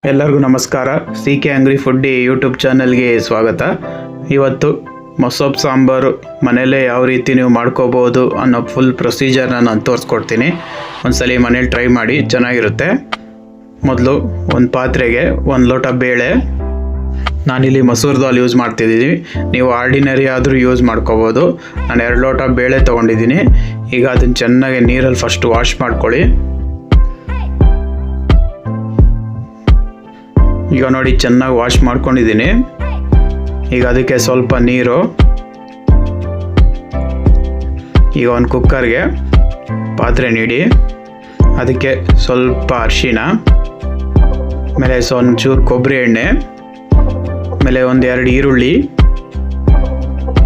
ಎಲ್ಲರಿಗೂ ನಮಸ್ಕಾರ. CK. ಅಂಗ್ರಿ foodie YouTube ಚಾನಲ್ಗೆ ಸ್ವಾಗತ. ಇವತ್ತು ಮಸೊಪ್ಪು ಸಾಂಬಾರು ಮನೆಯಲ್ಲೇ ಯಾವ ರೀತಿ ನೀವು ಮಾಡ್ಕೋಬೋದು ಅನ್ನೋ ಫುಲ್ ಪ್ರೊಸೀಜರ್ನ ನಾನು ತೋರಿಸ್ಕೊಡ್ತೀನಿ. ಒಂದ್ಸಲಿ ಮನೇಲಿ ಟ್ರೈ ಮಾಡಿ, ಚೆನ್ನಾಗಿರುತ್ತೆ. ಮೊದಲು ಒಂದು ಪಾತ್ರೆಗೆ 1 ಲೋಟ ಬೇಳೆ, ನಾನಿಲ್ಲಿ ಮಸೂರ್ ದಾಲ್ ಯೂಸ್ ಮಾಡ್ತಿದ್ದೀನಿ. ನೀವು ಆರ್ಡಿನರಿ ಆದರೂ ಯೂಸ್ ಮಾಡ್ಕೋಬೋದು. ನಾನು 2 ಲೋಟ ಬೇಳೆ ತೊಗೊಂಡಿದ್ದೀನಿ. ಈಗ ಅದನ್ನು ಚೆನ್ನಾಗಿ ನೀರಲ್ಲಿ ಫಸ್ಟ್ ವಾಶ್ ಮಾಡ್ಕೊಳ್ಳಿ. ಈಗ ನೋಡಿ, ಚೆನ್ನಾಗಿ ವಾಶ್ ಮಾಡ್ಕೊಂಡಿದ್ದೀನಿ. ಈಗ ಅದಕ್ಕೆ ಸ್ವಲ್ಪ ನೀರು. ಈಗ ಒಂದು ಕುಕ್ಕರ್ಗೆ ಪಾತ್ರೆ ನೀಡಿ, ಅದಕ್ಕೆ ಸ್ವಲ್ಪ ಅರಿಶಿಣ, ಆಮೇಲೆ ಒಂಚೂರು ಕೊಬ್ಬರಿ ಎಣ್ಣೆ, ಆಮೇಲೆ 1-2 ಈರುಳ್ಳಿ,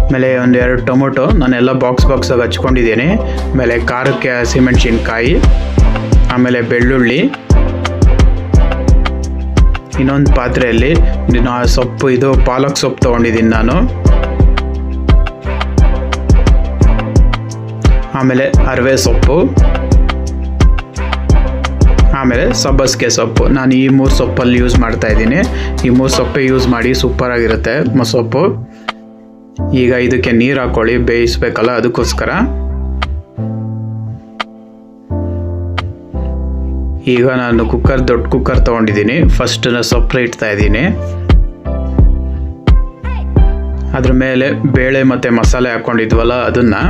ಆಮೇಲೆ 1-2 ಟೊಮೊಟೊ ನಾನೆಲ್ಲ ಬಾಕ್ಸಾಗಿ ಹಚ್ಕೊಂಡಿದ್ದೀನಿ, ಆಮೇಲೆ ಖಾರಕ್ಕೆ ಹಸಿಮೆಣಸಿನ್ಕಾಯಿ, ಆಮೇಲೆ ಇನ್ನೊಂದು ಪಾತ್ರೆಯಲ್ಲಿ ಸೊಪ್ಪು, ಇದು ಪಾಲಕ್ ಸೊಪ್ಪು ತೊಗೊಂಡಿದ್ದೀನಿ ನಾನು, ಆಮೇಲೆ ಅರವೆ ಸೊಪ್ಪು, ಆಮೇಲೆ ಸಬ್ಬಸಿಗೆ ಸೊಪ್ಪು. ನಾನು ಈ 3 ಸೊಪ್ಪಲ್ಲಿ ಯೂಸ್ ಮಾಡ್ತಾ ಇದ್ದೀನಿ. ಈ 3 ಸೊಪ್ಪೇ ಯೂಸ್ ಮಾಡಿ, ಸೂಪರಾಗಿರುತ್ತೆ ಮಸೊಪ್ಪು. ಈಗ ಇದಕ್ಕೆ ನೀರು ಹಾಕ್ಕೊಳ್ಳಿ, ಬೇಯಿಸ್ಬೇಕಲ್ಲ ಅದಕ್ಕೋಸ್ಕರ. ಈಗ ನಾನು ದೊಡ್ಡ ಕುಕ್ಕರ್ ತೊಗೊಂಡಿದ್ದೀನಿ. ಫಸ್ಟ್ ಸೊಪ್ಪು ಇಡ್ತಾ ಇದ್ದೀನಿ. ಅದ್ರ ಮೇಲೆ ಬೇಳೆ ಮತ್ತು ಮಸಾಲೆ ಹಾಕ್ಕೊಂಡಿದ್ವಲ್ಲ ಅದನ್ನು,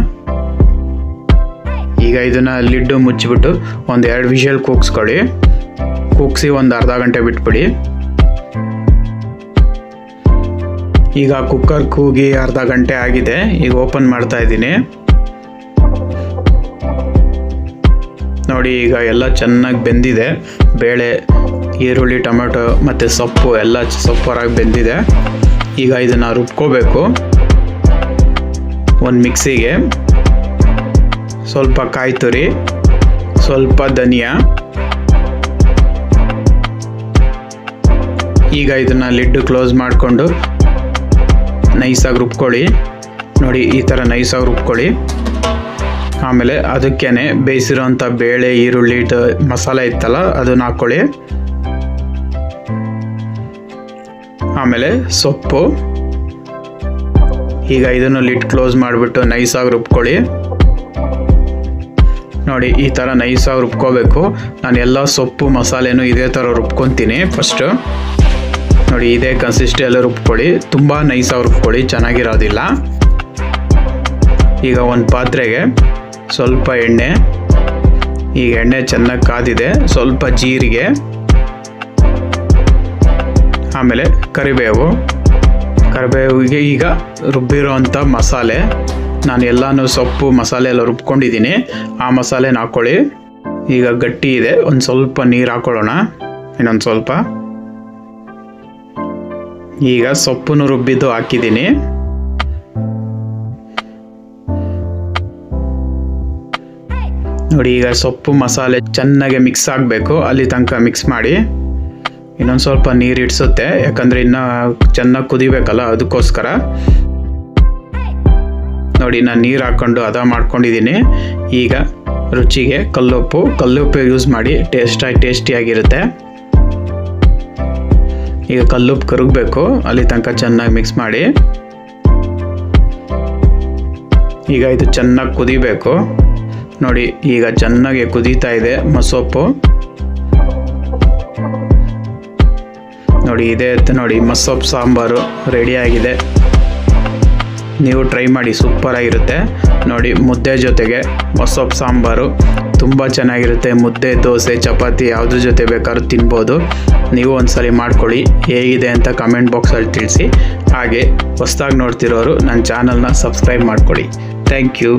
ಈಗ ಇದನ್ನು ಲಿಡ್ಡು ಮುಚ್ಚಿಬಿಟ್ಟು 1-2 ವಿಷಲ್ ಕೂಗಿಸ್ಕೊಳ್ಳಿ. ಕೂಗಿಸಿ ಒಂದು ಅರ್ಧ ಗಂಟೆ ಬಿಟ್ಬಿಡಿ. ಈಗ ಕುಕ್ಕರ್ ಕೂಗಿ ಅರ್ಧ ಗಂಟೆ ಆಗಿದೆ. ಈಗ ಓಪನ್ ಮಾಡ್ತಾ ಇದ್ದೀನಿ. ನೋಡಿ, ಈಗ ಎಲ್ಲ ಚೆನ್ನಾಗಿ ಬೆಂದಿದೆ. ಬೇಳೆ, ಈರುಳ್ಳಿ, ಟೊಮೆಟೊ ಮತ್ತು ಸೊಪ್ಪು ಎಲ್ಲ ಸೂಪರಾಗಿ ಬೆಂದಿದೆ. ಈಗ ಇದನ್ನು ರುಬ್ಕೋಬೇಕು. ಒಂದು ಮಿಕ್ಸಿಗೆ ಸ್ವಲ್ಪ ಕಾಯಿ ತುರಿ, ಸ್ವಲ್ಪ ಧನಿಯಾ. ಈಗ ಇದನ್ನು ಲಿಡ್ ಕ್ಲೋಸ್ ಮಾಡಿಕೊಂಡು ನೈಸಾಗಿ ರುಬ್ಕೊಳ್ಳಿ. ನೋಡಿ, ಈ ಥರ ನೈಸಾಗಿ ರುಬ್ಕೊಳ್ಳಿ. ಆಮೇಲೆ ಅದಕ್ಕೇನೆ ಬೇಯಿಸಿರೋಂಥ ಬೇಳೆ, ಈರುಳ್ಳಿ, ಮಸಾಲೆ ಇತ್ತಲ್ಲ ಅದನ್ನು ಹಾಕ್ಕೊಳ್ಳಿ. ಆಮೇಲೆ ಸೊಪ್ಪು. ಈಗ ಇದನ್ನು ಲಿಡ್ ಕ್ಲೋಸ್ ಮಾಡಿಬಿಟ್ಟು ನೈಸಾಗಿ ರುಬ್ಕೊಳ್ಳಿ. ನೋಡಿ, ಈ ಥರ ನೈಸಾಗಿ ರುಬ್ಕೋಬೇಕು. ನಾನು ಎಲ್ಲ ಸೊಪ್ಪು ಮಸಾಲೆನೂ ಇದೇ ಥರ ರುಬ್ಕೊತೀನಿ ಫಸ್ಟು. ನೋಡಿ, ಇದೇ ಕನ್ಸಿಸ್ಟೆಲ್ಲ ರುಬ್ಕೊಳ್ಳಿ. ತುಂಬ ನೈಸಾಗಿ ರುಬ್ಕೊಳ್ಳಿ, ಚೆನ್ನಾಗಿರೋದಿಲ್ಲ. ಈಗ ಒಂದು ಪಾತ್ರೆಗೆ ಸ್ವಲ್ಪ ಎಣ್ಣೆ. ಈಗ ಎಣ್ಣೆ ಚೆನ್ನಾಗಿ ಕಾದಿದೆ. ಸ್ವಲ್ಪ ಜೀರಿಗೆ, ಆಮೇಲೆ ಕರಿಬೇವಿಗೆ ಈಗ ರುಬ್ಬಿರೋವಂಥ ಮಸಾಲೆ. ನಾನು ಎಲ್ಲನೂ ಸೊಪ್ಪು ಮಸಾಲೆ ಎಲ್ಲ ರುಬ್ಕೊಂಡಿದ್ದೀನಿ. ಆ ಮಸಾಲೆನ ಹಾಕ್ಕೊಳ್ಳಿ. ಈಗ ಗಟ್ಟಿ ಇದೆ, ಒಂದು ಸ್ವಲ್ಪ ನೀರು ಹಾಕ್ಕೊಳ್ಳೋಣ, ಇನ್ನೊಂದು ಸ್ವಲ್ಪ. ಈಗ ಸೊಪ್ಪನ್ನು ರುಬ್ಬಿದ್ದು ಹಾಕಿದ್ದೀನಿ. ನೋಡಿ, ಈಗ ಸೊಪ್ಪು ಮಸಾಲೆ ಚೆನ್ನಾಗಿ ಮಿಕ್ಸ್ ಆಗಬೇಕು. ಅಲ್ಲಿ ತನಕ ಮಿಕ್ಸ್ ಮಾಡಿ. ಇನ್ನೊಂದು ಸ್ವಲ್ಪ ನೀರು ಇಡಿಸುತ್ತೆ, ಯಾಕಂದರೆ ಇನ್ನೂ ಚೆನ್ನಾಗಿ ಕುದಿಬೇಕಲ್ಲ ಅದಕ್ಕೋಸ್ಕರ. ನೋಡಿ, ನಾನು ನೀರು ಹಾಕ್ಕೊಂಡು ಮಾಡ್ಕೊಂಡಿದ್ದೀನಿ. ಈಗ ರುಚಿಗೆ ಕಲ್ಲುಪ್ಪು ಯೂಸ್ ಮಾಡಿ, ಟೇಸ್ಟಿಯಾಗಿರುತ್ತೆ. ಈಗ ಕಲ್ಲುಪ್ಪು ಕರಗಬೇಕು, ಅಲ್ಲಿ ತನಕ ಚೆನ್ನಾಗಿ ಮಿಕ್ಸ್ ಮಾಡಿ. ಈಗ ಇದು ಚೆನ್ನಾಗಿ ಕುದಿಬೇಕು. ನೋಡಿ, ಈಗ ಚೆನ್ನಾಗಿ ಕುದೀತಾ ಇದೆ ಮಸೊಪ್ಪು. ನೋಡಿ, ನೋಡಿ ಮಸೊಪ್ಪು ಸಾಂಬಾರು ರೆಡಿಯಾಗಿದೆ. ನೀವು ಟ್ರೈ ಮಾಡಿ, ಸೂಪರಾಗಿರುತ್ತೆ. ನೋಡಿ, ಮುದ್ದೆ ಜೊತೆಗೆ ಮಸೊಪ್ಪು ಸಾಂಬಾರು ತುಂಬ ಚೆನ್ನಾಗಿರುತ್ತೆ. ಮುದ್ದೆ, ದೋಸೆ, ಚಪಾತಿ ಯಾವುದ್ರ ಜೊತೆ ಬೇಕಾದ್ರೂ ತಿನ್ಬೋದು. ನೀವು ಒಂದ್ಸಲಿ ಮಾಡ್ಕೊಳ್ಳಿ, ಹೇಗಿದೆ ಅಂತ ಕಮೆಂಟ್ ಬಾಕ್ಸಲ್ಲಿ ತಿಳಿಸಿ. ಹಾಗೆ ಹೊಸದಾಗಿ ನೋಡ್ತಿರೋರು ನನ್ನ ಚಾನಲ್ನ ಸಬ್ಸ್ಕ್ರೈಬ್ ಮಾಡ್ಕೊಳ್ಳಿ. Thank you.